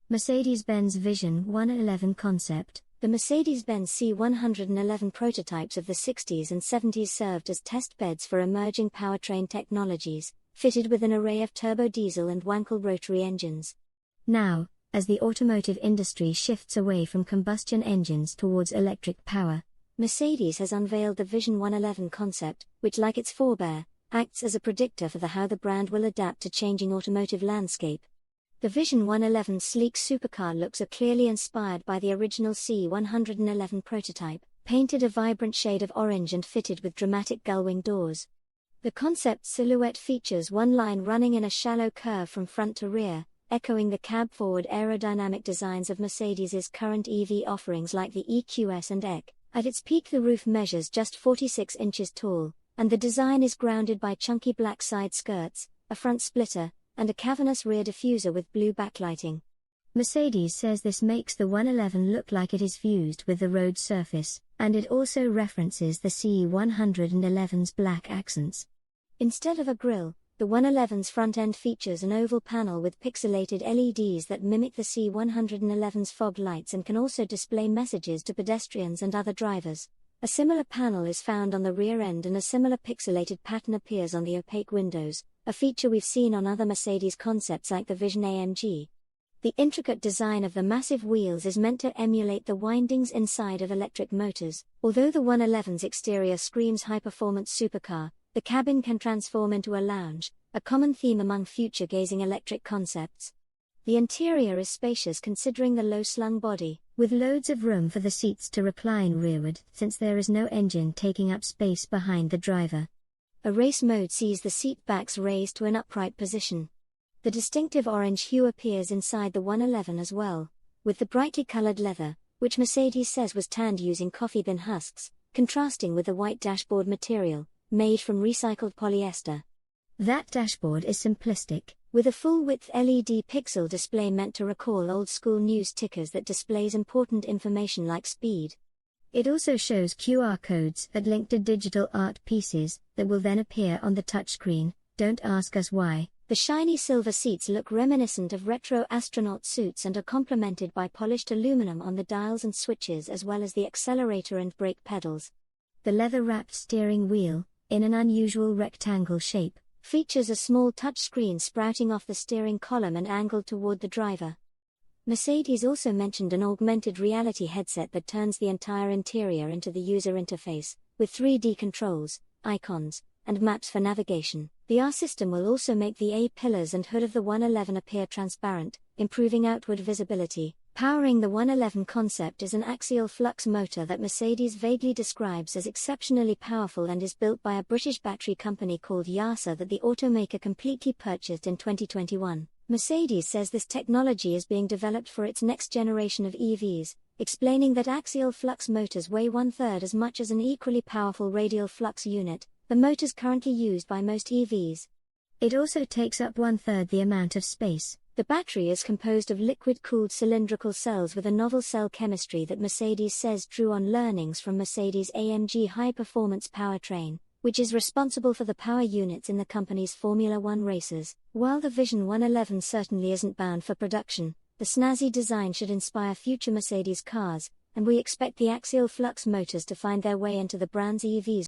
Mercedes-Benz Vision One-Eleven concept. The Mercedes-Benz C111 prototypes of the 60s and 70s served as test beds for emerging powertrain technologies, fitted with an array of turbo diesel and Wankel rotary engines. Now, as the automotive industry shifts away from combustion engines towards electric power, Mercedes has unveiled the Vision One-Eleven concept, which, like its forebear, acts as a predictor for how the brand will adapt to changing automotive landscape. The Vision One-Eleven's sleek supercar looks are clearly inspired by the original C111 prototype, painted a vibrant shade of orange and fitted with dramatic gullwing doors. The concept's silhouette features one line running in a shallow curve from front to rear, echoing the cab-forward aerodynamic designs of Mercedes's current EV offerings like the EQS and EQ. At its peak, the roof measures just 46 inches tall, and the design is grounded by chunky black side skirts, a front splitter, and a cavernous rear diffuser with blue backlighting. Mercedes says this makes the 111 look like it is fused with the road surface, and it also references the C111's black accents. Instead of a grille, the 111's front end features an oval panel with pixelated LEDs that mimic the C111's fog lights and can also display messages to pedestrians and other drivers. A similar panel is found on the rear end, and a similar pixelated pattern appears on the opaque windows, a feature we've seen on other Mercedes concepts like the Vision AMG. The intricate design of the massive wheels is meant to emulate the windings inside of electric motors. Although the 111's exterior screams high-performance supercar, the cabin can transform into a lounge, a common theme among future-gazing electric concepts. The interior is spacious considering the low-slung body, with loads of room for the seats to recline rearward since there is no engine taking up space behind the driver. A race mode sees the seat backs raised to an upright position. The distinctive orange hue appears inside the 111 as well, with the brightly colored leather, which Mercedes says was tanned using coffee bean husks, contrasting with the white dashboard material, made from recycled polyester. That dashboard is simplistic, with a full-width LED pixel display meant to recall old-school news tickers that displays important information like speed. It also shows QR codes that link to digital art pieces that will then appear on the touchscreen. Don't ask us why. The shiny silver seats look reminiscent of retro astronaut suits and are complemented by polished aluminum on the dials and switches as well as the accelerator and brake pedals. The leather-wrapped steering wheel, in an unusual rectangle shape, features a small touchscreen sprouting off the steering column and angled toward the driver. Mercedes also mentioned an augmented reality headset that turns the entire interior into the user interface, with 3D controls, icons, and maps for navigation. The R system will also make the A-pillars and hood of the 111 appear transparent, improving outward visibility. Powering the 111 concept is an axial-flux motor that Mercedes vaguely describes as exceptionally powerful and is built by a British battery company called YASA that the automaker completely purchased in 2021. Mercedes says this technology is being developed for its next generation of EVs, explaining that axial flux motors weigh one-third as much as an equally powerful radial flux unit, the motors currently used by most EVs. It also takes up one-third the amount of space. The battery is composed of liquid-cooled cylindrical cells with a novel cell chemistry that Mercedes says drew on learnings from Mercedes AMG high-performance powertrain, which is responsible for the power units in the company's Formula One races. While the Vision 111 certainly isn't bound for production, the snazzy design should inspire future Mercedes cars, and we expect the axial flux motors to find their way into the brand's EVs.